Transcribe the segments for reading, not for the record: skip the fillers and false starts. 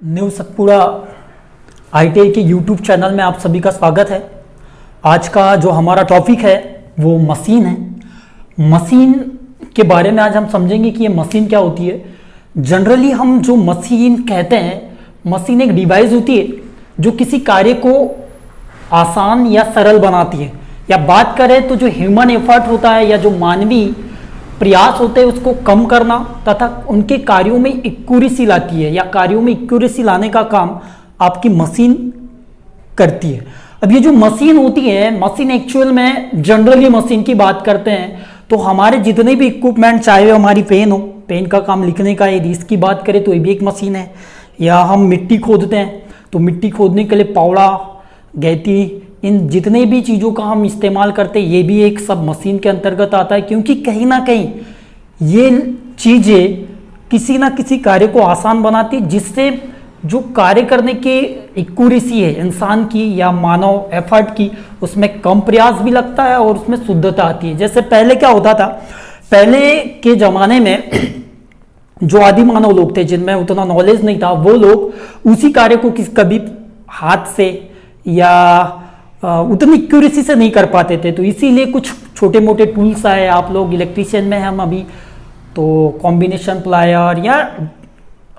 New Satpura ITI के YouTube channel में आप सभी का स्वागत है। आज का जो हमारा टॉपिक है वो मशीन है। मशीन के बारे में आज हम समझेंगे कि ये मशीन क्या होती है। जनरली हम जो मशीन कहते हैं, मशीन एक डिवाइस होती है जो किसी कार्य को आसान या सरल बनाती है, या बात करें तो जो ह्यूमन एफर्ट होता है या जो मानवीय प्रयास होते हैं उसको कम करना तथा उनके कार्यों में एक्यूरेसी लाती है, या कार्यों में एक्यूरेसी लाने का काम आपकी मशीन करती है। अब ये जो मशीन होती है, मशीन एक्चुअल में जनरली मशीन की बात करते हैं तो हमारे जितने भी इक्विपमेंट, चाहे वो हमारी पेन हो, पेन का काम लिखने का, यदि इसकी बात करें तो ये भी एक मशीन है। या हम मिट्टी खोदते हैं तो मिट्टी खोदने के लिए फावड़ा, गैती, इन जितने भी चीज़ों का हम इस्तेमाल करते हैं ये भी एक सब मशीन के अंतर्गत आता है, क्योंकि कहीं ना कहीं ये चीज़ें किसी ना किसी कार्य को आसान बनाती है, जिससे जो कार्य करने की एक्यूरेसी है इंसान की या मानव एफर्ट की, उसमें कम प्रयास भी लगता है और उसमें शुद्धता आती है। जैसे पहले क्या होता था, पहले के ज़माने में जो आदि मानव लोग थे जिनमें उतना नॉलेज नहीं था, वो लोग उसी कार्य को कभी हाथ से या उतनी एक्यूरेसी से नहीं कर पाते थे। तो इसीलिए कुछ छोटे मोटे टूल्स आए। आप लोग इलेक्ट्रीशियन में हम अभी तो कॉम्बिनेशन प्लायर, या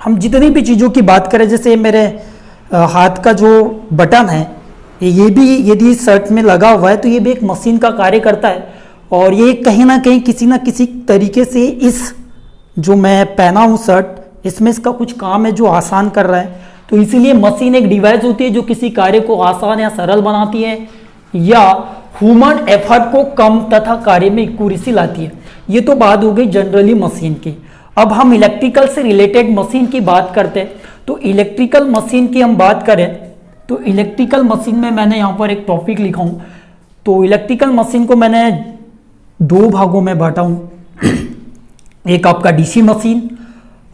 हम जितनी भी चीज़ों की बात करें, जैसे मेरे हाथ का जो बटन है ये भी यदि शर्ट में लगा हुआ है तो ये भी एक मशीन का कार्य करता है, और ये कहीं ना कहीं किसी ना किसी तरीके से इस जो मैं पहना हूँ शर्ट, इसमें इसका कुछ काम है जो आसान कर रहा है। तो इसीलिए मशीन एक डिवाइस होती है जो किसी कार्य को आसान या सरल बनाती है या ह्यूमन एफर्ट को कम तथा कार्य में एक्यूरेसी लाती है। ये तो बात हो गई जनरली मशीन की। अब हम इलेक्ट्रिकल से रिलेटेड मशीन की बात करते हैं। तो इलेक्ट्रिकल मशीन की हम बात करें तो इलेक्ट्रिकल मशीन में मैंने यहाँ पर एक टॉपिक लिखा हूँ। तो इलेक्ट्रिकल मशीन को मैंने दो भागों में बांटा हूँ। एक आपका डीसी मशीन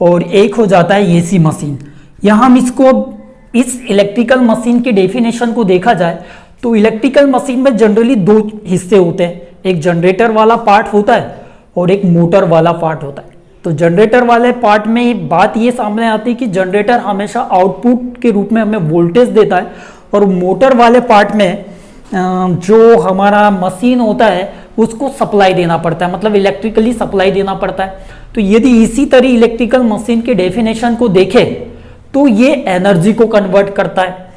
और एक हो जाता है एसी मशीन। यहाँ हम इसको, इस इलेक्ट्रिकल मशीन की डेफिनेशन को देखा जाए तो इलेक्ट्रिकल मशीन में जनरली दो हिस्से होते हैं। एक जनरेटर वाला पार्ट होता है और एक मोटर वाला पार्ट होता है। तो जनरेटर वाले पार्ट में बात ये सामने आती है कि जनरेटर हमेशा आउटपुट के रूप में हमें वोल्टेज देता है, और मोटर वाले पार्ट में जो हमारा मशीन होता है उसको सप्लाई देना पड़ता है, मतलब इलेक्ट्रिकली सप्लाई देना पड़ता है। तो यदि इसी तरह इलेक्ट्रिकल मशीन के डेफिनेशन को देखें तो ये एनर्जी को कन्वर्ट करता है।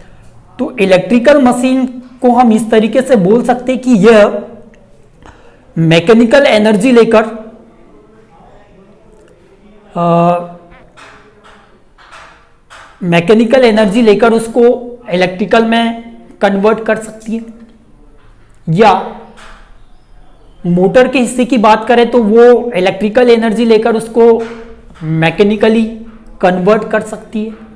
तो इलेक्ट्रिकल मशीन को हम इस तरीके से बोल सकते हैं कि यह मैकेनिकल एनर्जी लेकर उसको इलेक्ट्रिकल में कन्वर्ट कर सकती है, या मोटर के हिस्से की बात करें तो वो इलेक्ट्रिकल एनर्जी लेकर उसको मैकेनिकली कन्वर्ट कर सकती है।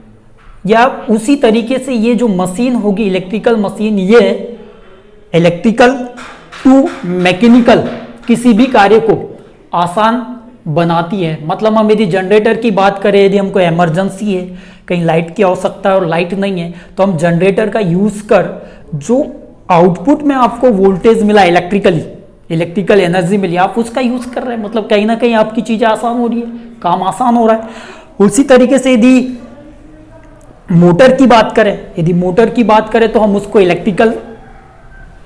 या उसी तरीके से ये जो मशीन होगी इलेक्ट्रिकल मशीन, ये इलेक्ट्रिकल टू मैकेनिकल किसी भी कार्य को आसान बनाती है। मतलब हम यदि जनरेटर की बात करें, यदि हमको इमरजेंसी है, कहीं लाइट की आवश्यकता है और लाइट नहीं है, तो हम जनरेटर का यूज कर जो आउटपुट में आपको वोल्टेज मिला, इलेक्ट्रिकल एनर्जी मिली, आप उसका यूज कर रहे हैं। मतलब कहीं ना कहीं आपकी चीजें आसान हो रही है, काम आसान हो रहा है। उसी तरीके से यदि मोटर की बात करें तो हम उसको इलेक्ट्रिकल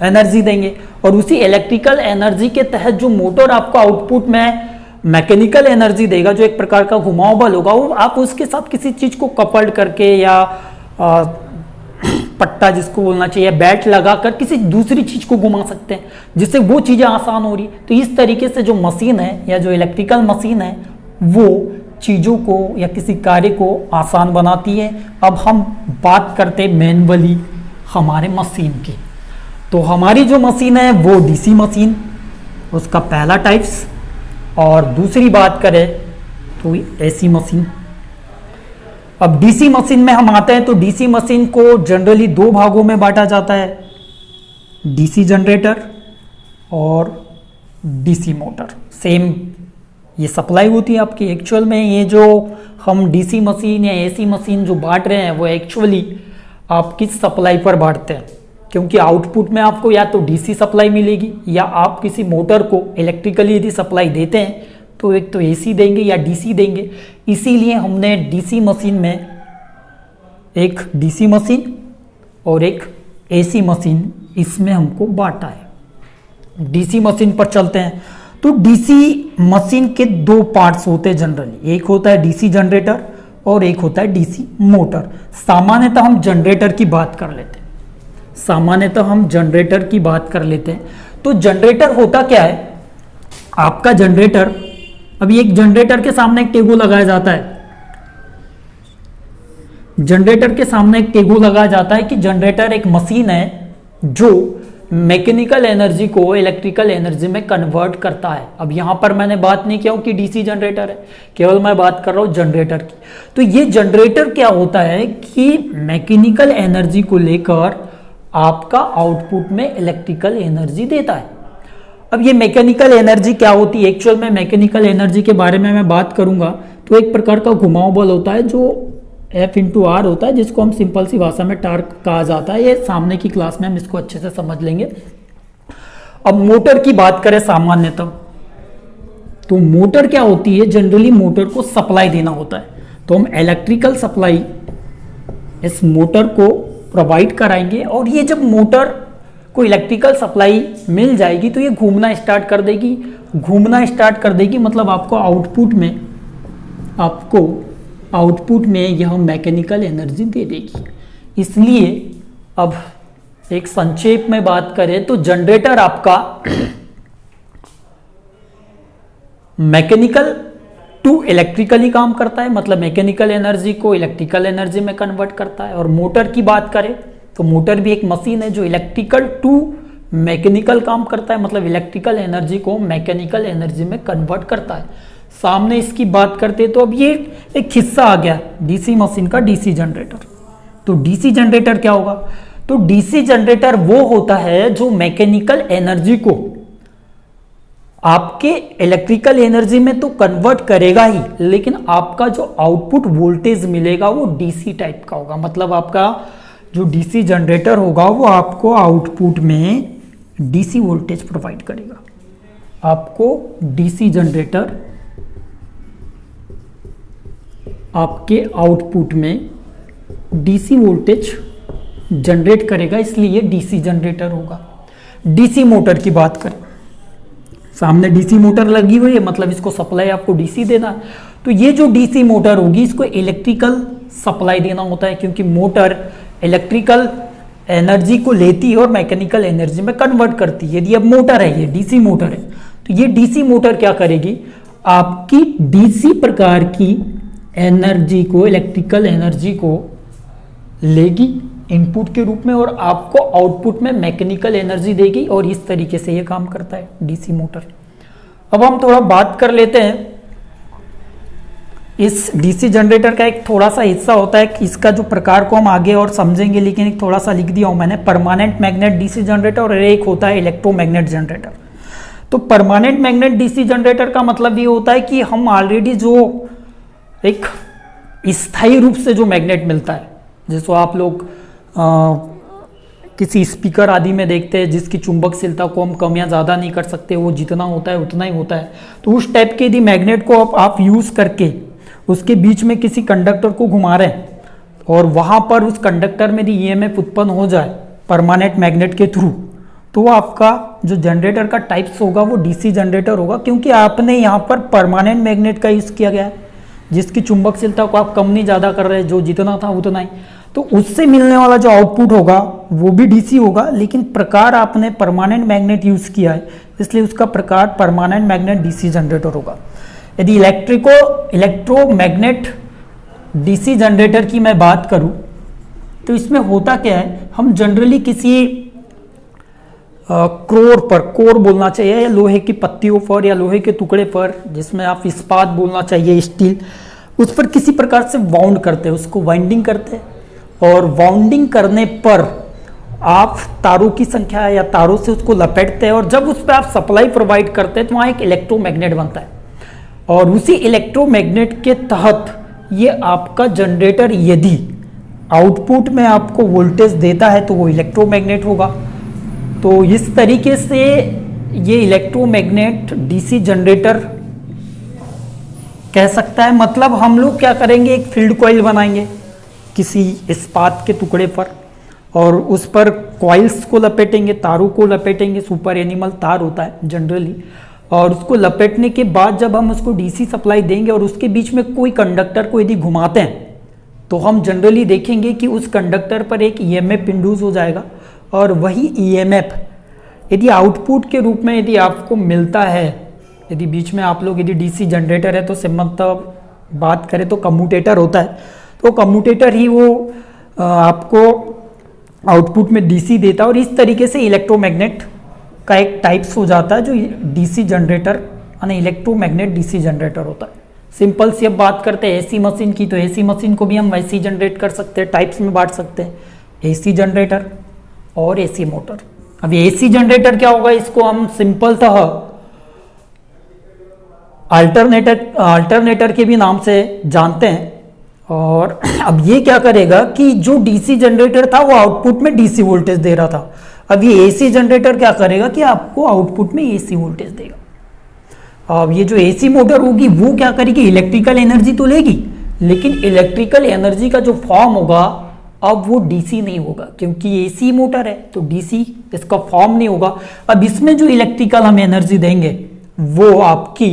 एनर्जी देंगे, और उसी इलेक्ट्रिकल एनर्जी के तहत जो मोटर आपको आउटपुट में मैकेनिकल एनर्जी देगा, जो एक प्रकार का घुमाव बल होगा, वो आप उसके साथ किसी चीज को कपल्ड करके या पट्टा जिसको बोलना चाहिए, बैट लगाकर किसी दूसरी चीज को घुमा सकते हैं, जिससे वो चीजें आसान हो रही। तो इस तरीके से जो मशीन है या जो इलेक्ट्रिकल मशीन है वो चीज़ों को या किसी कार्य को आसान बनाती है। अब हम बात करते हैं मैनुअली हमारे मशीन की। तो हमारी जो मशीन है वो डीसी मशीन, उसका पहला टाइप्स, और दूसरी बात करें तो एसी मशीन। अब डीसी मशीन में हम आते हैं तो डीसी मशीन को जनरली दो भागों में बांटा जाता है, डीसी जनरेटर और डीसी मोटर। सेम ये सप्लाई होती है आपकी। एक्चुअल में ये जो हम डीसी मशीन या एसी मशीन जो बांट रहे हैं वो एक्चुअली आप किस सप्लाई पर बांटते हैं, क्योंकि आउटपुट में आपको या तो डीसी सप्लाई मिलेगी, या आप किसी मोटर को इलेक्ट्रिकली यदि सप्लाई देते हैं तो एक तो एसी देंगे या डीसी देंगे। इसीलिए हमने डीसी मशीन में एक डीसी मशीन और एक एसी मशीन इसमें हमको बांटा है। डीसी मशीन पर चलते हैं तो डीसी मशीन के दो पार्ट्स होते हैं जनरली, एक होता है डीसी जनरेटर और एक होता है डीसी मोटर। सामान्यतः हम जनरेटर की बात कर लेते हैं, तो जनरेटर होता क्या है, आपका जनरेटर, अभी एक जनरेटर के सामने एक टेगो लगाया जाता है, कि जनरेटर एक मशीन है जो मैकेनिकल एनर्जी को इलेक्ट्रिकल एनर्जी में कन्वर्ट करता है। अब यहां पर मैंने बात नहीं किया हूं कि डीसी जनरेटर है, केवल मैं बात कर रहा हूं जनरेटर की। तो ये जनरेटर क्या होता है कि मैकेनिकल एनर्जी को लेकर आपका आउटपुट में इलेक्ट्रिकल एनर्जी देता है। अब ये मैकेनिकल एनर्जी क्या होती है, एक्चुअल में मैकेनिकल एनर्जी के बारे में मैं बात करूंगा तो एक प्रकार का घुमाव बल होता है जो F/R होता है, जिसको हम सिंपल सी भाषा में टार्क कहा जाता है। ये सामने की क्लास में हम इसको अच्छे से समझ लेंगे। अब मोटर की बात करें सामान्यतः, तो मोटर क्या होती है, जनरली मोटर को सप्लाई देना होता है, तो हम इलेक्ट्रिकल सप्लाई इस मोटर को प्रोवाइड कराएंगे और ये जब मोटर को इलेक्ट्रिकल सप्लाई मिल जाएगी तो ये घूमना स्टार्ट कर देगी, मतलब आपको आउटपुट में यह मैकेनिकल एनर्जी दे देगी। इसलिए अब एक संक्षेप में बात करें तो जनरेटर आपका मैकेनिकल टू इलेक्ट्रिकली काम करता है, मतलब मैकेनिकल एनर्जी को इलेक्ट्रिकल एनर्जी में कन्वर्ट करता है। और मोटर की बात करें तो मोटर भी एक मशीन है जो इलेक्ट्रिकल टू मैकेनिकल काम करता है, मतलब इलेक्ट्रिकल एनर्जी को मैकेनिकल एनर्जी में कन्वर्ट करता है। सामने इसकी बात करते तो अब ये एक हिस्सा आ गया डीसी मशीन का, डीसी जनरेटर। तो डीसी जनरेटर क्या होगा, तो डीसी जनरेटर वो होता है जो मैकेनिकल एनर्जी को आपके इलेक्ट्रिकल एनर्जी में तो कन्वर्ट करेगा ही, लेकिन आपका जो आउटपुट वोल्टेज मिलेगा वो डीसी टाइप का होगा। मतलब आपका जो डीसी जनरेटर होगा वो आपको आउटपुट में डीसी वोल्टेज प्रोवाइड करेगा। आपको डीसी जनरेटर आपके आउटपुट में डीसी वोल्टेज जनरेट करेगा, इसलिए ये डीसी जनरेटर होगा। डीसी मोटर की बात करें, सामने डीसी मोटर लगी हुई है, मतलब इसको सप्लाई आपको डीसी देना है। तो ये जो डीसी मोटर होगी इसको इलेक्ट्रिकल सप्लाई देना होता है, क्योंकि मोटर इलेक्ट्रिकल एनर्जी को लेती है और मैकेनिकल एनर्जी में कन्वर्ट करती है। यदि अब मोटर है, ये डीसी मोटर है, तो ये डीसी मोटर क्या करेगी, आपकी डीसी प्रकार की एनर्जी को, इलेक्ट्रिकल एनर्जी को लेगी इनपुट के रूप में और आपको आउटपुट में मैकेनिकल एनर्जी देगी, और इस तरीके से ये काम करता है डीसी मोटर। अब हम थोड़ा बात कर लेते हैं इस डीसी जनरेटर का। एक थोड़ा सा हिस्सा होता है, इसका जो प्रकार को हम आगे और समझेंगे, लेकिन एक थोड़ा सा लिख दिया हूं मैंने, परमानेंट मैग्नेट डीसी जनरेटर और एक होता है इलेक्ट्रोमैग्नेट जनरेटर। तो परमानेंट मैग्नेट डीसी जनरेटर का मतलब ये होता है कि हम ऑलरेडी जो एक स्थायी रूप से जो मैग्नेट मिलता है, जिसको आप लोग किसी स्पीकर आदि में देखते हैं, जिसकी चुंबकशीलता को हम कम या ज़्यादा नहीं कर सकते, वो जितना होता है उतना ही होता है। तो उस टाइप के यदि मैग्नेट को आप यूज़ करके उसके बीच में किसी कंडक्टर को घुमा रहे हैं और वहाँ पर उस कंडक्टर में यदि ईएमएफ उत्पन्न हो जाए परमानेंट मैग्नेट के थ्रू, तो वो आपका जो जनरेटर का टाइप्स होगा वो डीसी जनरेटर होगा, क्योंकि आपने यहाँ पर परमानेंट मैग्नेट का यूज़ किया गया है, जिसकी चुंबकशीलता को आप कम नहीं ज़्यादा कर रहे हैं, जो जितना था उतना ही। तो उससे मिलने वाला जो आउटपुट होगा वो भी डीसी होगा, लेकिन प्रकार आपने परमानेंट मैग्नेट यूज़ किया है, इसलिए उसका प्रकार परमानेंट मैग्नेट डीसी जनरेटर होगा। यदि इलेक्ट्रोमैग्नेट डीसी जनरेटर की मैं बात करूं तो इसमें होता क्या है, हम जनरली किसी कोर बोलना चाहिए, या लोहे की पत्तियों पर या लोहे के टुकड़े पर, जिसमें आप इस्पात बोलना चाहिए, स्टील, उस पर किसी प्रकार से वाउंड करते हैं, उसको वाइंडिंग करते हैं, और वाउंडिंग करने पर आप तारों की संख्या या तारों से उसको लपेटते हैं, और जब उस पर आप सप्लाई प्रोवाइड करते हैं तो वहाँ एक इलेक्ट्रोमैग्नेट बनता है, और उसी इलेक्ट्रोमैग्नेट के तहत ये आपका जनरेटर यदि आउटपुट में आपको वोल्टेज देता है तो वो इलेक्ट्रोमैग्नेट होगा। तो इस तरीके से ये इलेक्ट्रोमैग्नेट डीसी जनरेटर कह सकता है। मतलब हम लोग क्या करेंगे, एक फील्ड कॉइल बनाएंगे किसी इस्पात के टुकड़े पर और उस पर कॉइल्स को लपेटेंगे, तारों को लपेटेंगे, सुपर एनिमल तार होता है जनरली, और उसको लपेटने के बाद जब हम उसको डीसी सप्लाई देंगे और उसके बीच में कोई कंडक्टर को यदि घुमाते हैं तो हम जनरली देखेंगे कि उस कंडक्टर पर एक ईएमएफ इंड्यूस हो जाएगा, और वही ईएमएफ यदि आउटपुट के रूप में यदि आपको मिलता है, यदि बीच में आप लोग यदि डीसी जनरेटर है तो मतलब बात करें तो कम्यूटेटर होता है, तो कम्यूटेटर ही वो आपको आउटपुट में डीसी देता है, और इस तरीके से इलेक्ट्रोमैग्नेट का एक टाइप्स हो जाता है जो डीसी जनरेटर यानी इलेक्ट्रोमैग्नेट डीसी जनरेटर होता है। सिंपल सी अब बात करते हैं एसी मशीन की, तो एसी मशीन को भी हम वैसे ही जनरेट कर सकते हैं, टाइप्स में बांट सकते हैं, एसी जनरेटर और एसी मोटर। अब एसी जनरेटर क्या होगा, इसको हम सिंपलतः अल्टरनेटर के भी नाम से जानते हैं। और अब ये क्या करेगा कि जो डीसी जनरेटर था वो आउटपुट में डीसी वोल्टेज दे रहा था, अब ये एसी जनरेटर क्या करेगा कि आपको आउटपुट में एसी वोल्टेज देगा। अब ये जो एसी मोटर होगी वो क्या करेगी, इलेक्ट्रिकल एनर्जी तो लेगी, लेकिन इलेक्ट्रिकल एनर्जी का जो फॉर्म होगा अब वो डीसी नहीं होगा, क्योंकि एसी मोटर है तो डीसी इसका फॉर्म नहीं होगा। अब इसमें जो इलेक्ट्रिकल हम एनर्जी देंगे वो आपकी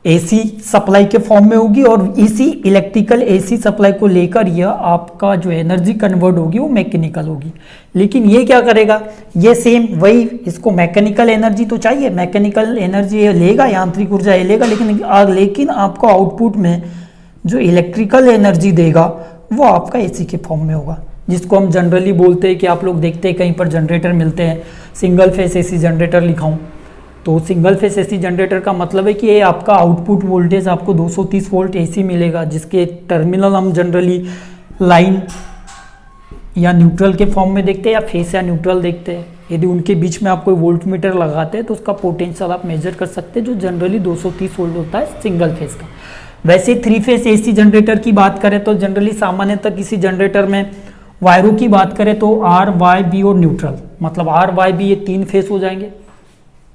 एसी सप्लाई के फॉर्म में होगी, और इसी इलेक्ट्रिकल एसी सप्लाई को लेकर यह आपका जो एनर्जी कन्वर्ट होगी वो मैकेनिकल होगी। लेकिन ये क्या करेगा, ये सेम वही, इसको मैकेनिकल एनर्जी तो चाहिए, मैकेनिकल एनर्जी ये लेगा, यांत्रिक ऊर्जा ये लेगा, लेकिन आपको आउटपुट में जो इलेक्ट्रिकल एनर्जी देगा वो आपका एसी के फॉर्म में होगा, जिसको हम जनरली बोलते हैं कि आप लोग देखते हैं कहीं पर जनरेटर मिलते हैं, सिंगल फेस एसी जनरेटर लिखा हूँ, तो सिंगल फेस एसी जनरेटर का मतलब है कि ये आपका आउटपुट वोल्टेज आपको 230 वोल्ट एसी मिलेगा, जिसके टर्मिनल हम जनरली लाइन या न्यूट्रल के फॉर्म में देखते हैं या फेस या न्यूट्रल देखते हैं। यदि उनके बीच में आप कोई वोल्ट मीटर लगाते हैं तो उसका पोटेंशियल आप मेजर कर सकते हैं, जो जनरली 230 वोल्ट होता है सिंगल फेस का। वैसे 3 फेस एसी जनरेटर की बात करें तो जनरली सामान्यतः किसी जनरेटर में वायरों की बात करें तो आर, वाई, बी और न्यूट्रल, मतलब आर, वाई, बी ये 3 फेस हो जाएंगे,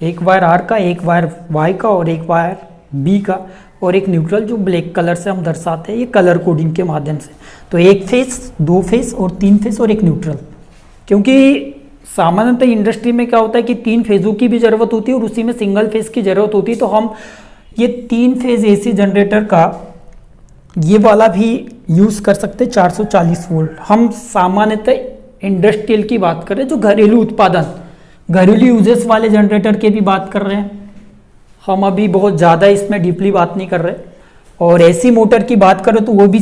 एक वायर आर का, एक वायर वाई का और एक वायर बी का, और एक न्यूट्रल जो ब्लैक कलर से हम दर्शाते हैं ये कलर कोडिंग के माध्यम से। तो 1 फेस, 2 फेस और 3 फेस और एक न्यूट्रल, क्योंकि सामान्यतः इंडस्ट्री में क्या होता है कि 3 फेजों की भी जरूरत होती है और उसी में सिंगल फेस की जरूरत होती है, तो हम ये 3 फेज एसी जनरेटर का ये वाला भी यूज कर सकते हैं 440 वोल्ट। हम सामान्यतः इंडस्ट्रियल की बात करें, जो घरेलू उत्पादन, घरेलू यूजेस वाले जनरेटर के भी बात कर रहे हैं, हम अभी बहुत ज़्यादा इसमें डीपली बात नहीं कर रहे। और एसी मोटर की बात करें तो वो भी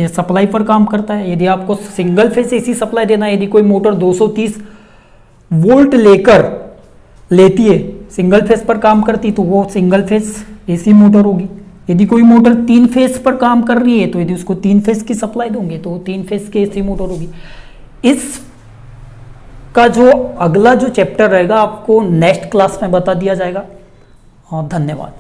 सप्लाई पर काम करता है। यदि आपको सिंगल फेस एसी सप्लाई देना है, यदि कोई मोटर 230 वोल्ट लेती है, सिंगल फेस पर काम करती, तो वो सिंगल फेस एसी मोटर होगी। यदि कोई मोटर 3 फेस पर काम कर रही है तो यदि उसको 3 फेस की सप्लाई दोगे तो वो 3 फेस की एसी मोटर होगी। इस का जो अगला जो चैप्टर रहेगा आपको नेक्स्ट क्लास में बता दिया जाएगा। धन्यवाद।